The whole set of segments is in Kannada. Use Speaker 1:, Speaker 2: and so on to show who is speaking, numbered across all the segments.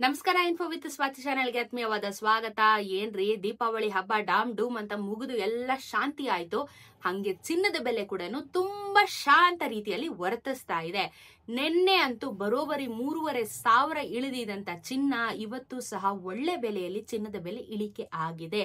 Speaker 1: ನಮಸ್ಕಾರ. ಇನ್ಫೋ ವಿತ್ ಸ್ವಾತಿ ಚಾನೆಲ್ಗೆ ಆತ್ಮೀಯವಾದ ಸ್ವಾಗತ. ಏನ್ರಿ ದೀಪಾವಳಿ ಹಬ್ಬ ಡಾಮ್ ಡೂಮ್ ಅಂತ ಮುಗಿದು ಎಲ್ಲ ಶಾಂತಿ ಆಯ್ತು. ಹಂಗೆ ಚಿನ್ನದ ಬೆಲೆ ಕೂಡ ತುಂಬಾ ಶಾಂತ ರೀತಿಯಲ್ಲಿ ವರ್ತಿಸ್ತಾ ಇದೆ. ನಿನ್ನೆ ಅಂತೂ ಬರೋಬರಿ 3,500 ಇಳಿದಿದಂತ ಚಿನ್ನ ಇವತ್ತು ಸಹ ಒಳ್ಳೆ ಬೆಲೆಯಲ್ಲಿ ಚಿನ್ನದ ಬೆಲೆ ಇಳಿಕೆ ಆಗಿದೆ.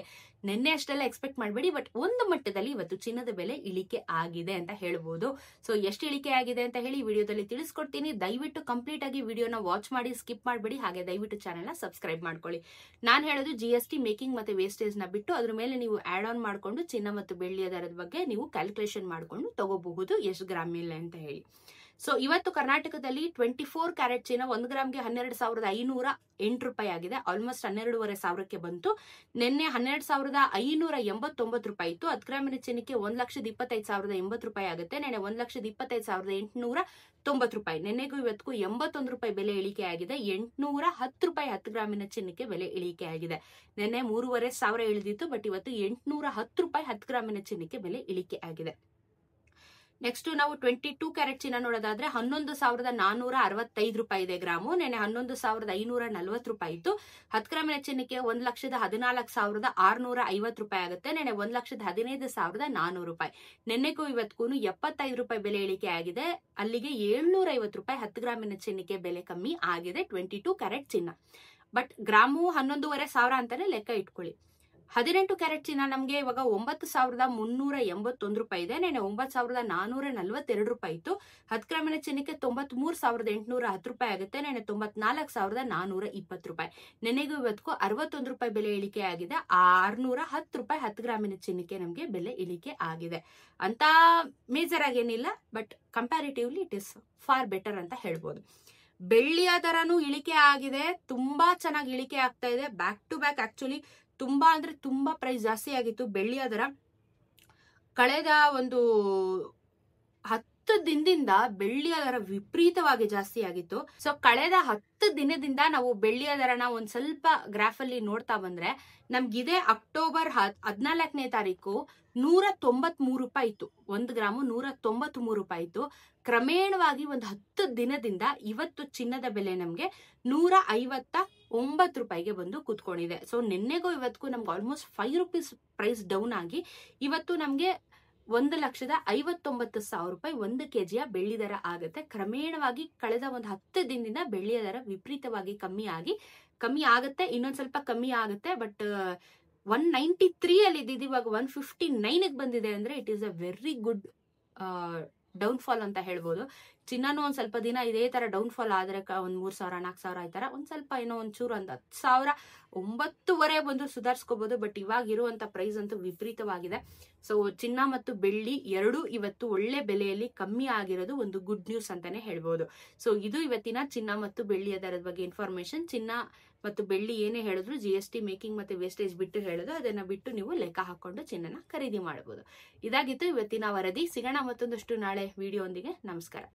Speaker 1: ನಿನ್ನೆ ಅಷ್ಟೆಲ್ಲ ಎಕ್ಸ್ಪೆಕ್ಟ್ ಮಾಡಬೇಡಿ, ಬಟ್ ಒಂದು ಮಟ್ಟದಲ್ಲಿ ಇವತ್ತು ಚಿನ್ನದ ಬೆಲೆ ಇಳಿಕೆ ಆಗಿದೆ ಅಂತ ಹೇಳ್ಬೋದು. ಸೊ ಎಷ್ಟು ಇಳಿಕೆ ಆಗಿದೆ ಅಂತ ಹೇಳಿ ವಿಡಿಯೋದಲ್ಲಿ ತಿಳಿಸ್ಕೊಡ್ತೀನಿ. ದಯವಿಟ್ಟು ಕಂಪ್ಲೀಟ್ ಆಗಿ ವಿಡಿಯೋನ ವಾಚ್ ಮಾಡಿ ಸ್ಕಿಪ್ ಮಾಡಬೇಡಿ. ಹಾಗೆ ದಯವಿಟ್ಟು ಚಾನೆಲ್ನ ಸಬ್ಸ್ಕ್ರೈಬ್ ಮಾಡ್ಕೊಳ್ಳಿ. ನಾನು ಹೇಳೋದು GST ಮೇಕಿಂಗ್ ಮತ್ತೆ ವೇಸ್ಟೇಜ್ ನ ಬಿಟ್ಟು ಅದ್ರ ಮೇಲೆ ನೀವು ಆಡ್ ಆನ್ ಮಾಡ್ಕೊಂಡು ಚಿನ್ನ ಮತ್ತು ಬೆಳ್ಳಿಯ ದರದ ಬಗ್ಗೆ ನೀವು ಕ್ಯಾಲ್ಕುಲೇಷನ್ ಮಾಡ್ಕೊಂಡು ತಗೋಬಹುದು ಎಷ್ಟು ಗ್ರಾಮ್ ಇಲ್ಲ ಅಂತ ಹೇಳಿ. ಸೊ ಇವತ್ತು ಕರ್ನಾಟಕದಲ್ಲಿ 24 ಕ್ಯಾರೆಟ್ ಚಿನ್ನ 1 ಗ್ರಾಮ್ಗೆ 12,508 ರೂಪಾಯಿ ಆಗಿದೆ. ಆಲ್ಮೋಸ್ಟ್ 12,500ಕ್ಕೆ ಬಂತು. ನಿನ್ನೆ 12,589 ರೂಪಾಯಿ ಇತ್ತು. 10 ಗ್ರಾಮಿನ ಚಿನ್ನಕ್ಕೆ 1,25,080 ರೂಪಾಯಿ ಆಗುತ್ತೆ. ನೆನ್ನೆ 1,25,890 ರೂಪಾಯಿ. ನಿನ್ನೆಗೂ ಇವತ್ತಿಗೂ 81 ರೂಪಾಯಿ ಬೆಲೆ ಇಳಿಕೆ ಆಗಿದೆ. 810 ರೂಪಾಯಿ 10 ಗ್ರಾಮಿನ ಚಿನ್ನಕ್ಕೆ ಬೆಲೆ ಇಳಿಕೆ ಆಗಿದೆ. ನಿನ್ನೆ 3,500 ಇಳಿದಿತ್ತು, ಬಟ್ ಇವತ್ತು 810 ರೂಪಾಯಿ 10 ಗ್ರಾಮಿನ ಚಿನ್ನಕ್ಕೆ ಬೆಲೆ ಇಳಿಕೆ ಆಗಿದೆ. ನೆಕ್ಸ್ಟ್ ನಾವು 22 ಕ್ಯಾರೆಟ್ ಚಿನ್ನ ನೋಡೋದಾದ್ರೆ 11,465 ರೂಪಾಯಿ ಇದೆ ಗ್ರಾಮು. ನೆನೆ 11,540 ರೂಪಾಯಿ ಇತ್ತು. 10 ಗ್ರಾಮಿನ ಚಿನ್ನಕ್ಕೆ 1,14,650 ರೂಪಾಯಿ ಆಗುತ್ತೆ. ನೆನೆ 1,15,400 ರೂಪಾಯಿ. ನೆನ್ನೆಗೂ ಇವತ್ತಿಗೂ 75 ರೂಪಾಯಿ ಬೆಲೆ ಇಳಿಕೆ ಆಗಿದೆ. ಅಲ್ಲಿಗೆ 750 ರೂಪಾಯಿ 10 ಗ್ರಾಮಿನ ಚಿನ್ನಕ್ಕೆ ಬೆಲೆ ಕಮ್ಮಿ ಆಗಿದೆ 22 ಕ್ಯಾರೆಟ್ ಚಿನ್ನ. ಬಟ್ ಗ್ರಾಮು 11,500 ಅಂತಾನೆ ಲೆಕ್ಕ ಇಟ್ಕೊಳ್ಳಿ. 18 ಕ್ಯಾರೆಟ್ ಚಿನ್ನ ನಮಗೆ ಇವಾಗ 9,381 ರೂಪಾಯಿ ಇದೆ. ನೆನೆ 9,442 ರೂಪಾಯಿ ಇತ್ತು. 10 ಗ್ರಾಮಿನ ಚಿನ್ನಕ್ಕೆ 93,810 ರೂಪಾಯಿ ಆಗುತ್ತೆ. ನೆನೆ 94,420 ರೂಪಾಯಿ. ನೆನೆಗೂ ಇವತ್ತಿಗೂ 61 ರೂಪಾಯಿ ಬೆಲೆ ಇಳಿಕೆ ಆಗಿದೆ. 610 ರೂಪಾಯಿ 10 ಗ್ರಾಮಿನ ಚಿನ್ನಕ್ಕೆ ನಮಗೆ ಬೆಲೆ ಇಳಿಕೆ ಆಗಿದೆ. ಅಂತ ಮೇಜರ್ ಆಗೇನಿಲ್ಲ, but comparatively it is far better ಅಂತ ಹೇಳ್ಬೋದು. ಬೆಳ್ಳಿಯ ದರನೂ ಇಳಿಕೆ ಆಗಿದೆ. ತುಂಬಾ ಚೆನ್ನಾಗಿ ಇಳಿಕೆ ಆಗ್ತಾ ಇದೆ. ಬ್ಯಾಕ್ ಟು ಬ್ಯಾಕ್ ಆಕ್ಚುಲಿ ತುಂಬಾ ಅಂದ್ರೆ ತುಂಬಾ ಪ್ರೈಸ್ ಜಾಸ್ತಿ ಆಗಿತ್ತು. ಬೆಳ್ಳಿಯ ದರ ಕಳೆದ ಒಂದು 10 ದಿನದಿಂದ ಬೆಳ್ಳಿಯ ದರ ವಿಪರೀತವಾಗಿ ಜಾಸ್ತಿ ಆಗಿತ್ತು. ಸೊ ಕಳೆದ 10 ದಿನದಿಂದ ನಾವು ಬೆಳ್ಳಿಯ ದರನ ಒಂದ್ ಸ್ವಲ್ಪ ಗ್ರಾಫ್ ಅಲ್ಲಿ ನೋಡ್ತಾ ಬಂದ್ರೆ ನಮ್ಗಿದೆ ಅಕ್ಟೋಬರ್ 14ನೇ ತಾರೀಕು 193 ರೂಪಾಯಿ ಇತ್ತು. 1 ಗ್ರಾಮು 193 ರೂಪಾಯಿ ಇತ್ತು. ಕ್ರಮೇಣವಾಗಿ ಒಂದು 10 ದಿನದಿಂದ ಇವತ್ತು ಚಿನ್ನದ ಬೆಲೆ ನಮ್ಗೆ 159 ರೂಪಾಯಿಗೆ ಬಂದು ಕೂತ್ಕೊಂಡಿದೆ. ಸೊ ನಿನ್ನೆಗೂ ಇವತ್ತಿಗೂ ನಮ್ಗೆ ಆಲ್ಮೋಸ್ಟ್ 5 ರೂಪೀಸ್ ಪ್ರೈಸ್ ಡೌನ್ ಆಗಿ ಇವತ್ತು ನಮ್ಗೆ 1,59,000 ರೂಪಾಯಿ 1 kg ಬೆಳ್ಳಿ ದರ ಆಗುತ್ತೆ. ಕ್ರಮೇಣವಾಗಿ ಕಳೆದ ಒಂದು 10 ದಿನದಿಂದ ಬೆಳ್ಳಿಯ ದರ ವಿಪರೀತವಾಗಿ ಕಮ್ಮಿ ಆಗುತ್ತೆ. ಇನ್ನೊಂದ್ ಸ್ವಲ್ಪ ಕಮ್ಮಿ ಆಗುತ್ತೆ. ಬಟ್ 193 ಅಲ್ಲಿ ಇದ್ದಿದ್ದು ಇವಾಗ 159ಗೆ ಬಂದಿದೆ ಅಂದ್ರೆ it is a very good downfall ಅಂತ ಹೇಳ್ಬೋದು. ಚಿನ್ನನೂ ಒಂದ್ ಸ್ವಲ್ಪ ದಿನ ಇದೇ ತರ ಡೌನ್ಫಾಲ್ ಆದ್ರೆ ಒಂದ್ 3,000 4,000 ಆಯ್ತಾರ ಒಂದ್ ಸ್ವಲ್ಪ ಏನೋ ಒಂಚೂರು ಒಂದ್ 10,000 9,500 ಬಂದು ಸುಧಾರಿಸ್ಕೋಬಹುದು. ಬಟ್ ಇವಾಗ ಇರುವಂತ ಪ್ರೈಸ್ ಅಂತೂ ವಿಪರೀತವಾಗಿದೆ. ಸೊ ಚಿನ್ನ ಮತ್ತು ಬೆಳ್ಳಿ ಎರಡೂ ಇವತ್ತು ಒಳ್ಳೆ ಬೆಲೆಯಲ್ಲಿ ಕಮ್ಮಿ ಆಗಿರೋದು ಒಂದು ಗುಡ್ ನ್ಯೂಸ್ ಅಂತಾನೆ ಹೇಳ್ಬೋದು. ಸೊ ಇದು ಇವತ್ತಿನ ಚಿನ್ನ ಮತ್ತು ಬೆಳ್ಳಿಯ ದರದ ಬಗ್ಗೆ ಇನ್ಫಾರ್ಮೇಶನ್. ಚಿನ್ನ ಮತ್ತು ಬೆಳ್ಳಿ ಏನೇ ಹೇಳಿದ್ರು GST ಮೇಕಿಂಗ್ ಮತ್ತೆ ವೇಸ್ಟೇಜ್ ಬಿಟ್ಟು ಹೇಳೋದು, ಅದನ್ನ ಬಿಟ್ಟು ನೀವು ಲೆಕ್ಕ ಹಾಕೊಂಡು ಚಿನ್ನನ ಖರೀದಿ ಮಾಡಬಹುದು. ಇದಾಗಿತ್ತು ಇವತ್ತಿನ ವರದಿ. ಸಿಗೋಣ ಮತ್ತೊಂದಷ್ಟು ನಾಳೆ ವಿಡಿಯೋ ಒಂದಿಗೆ. ನಮಸ್ಕಾರ.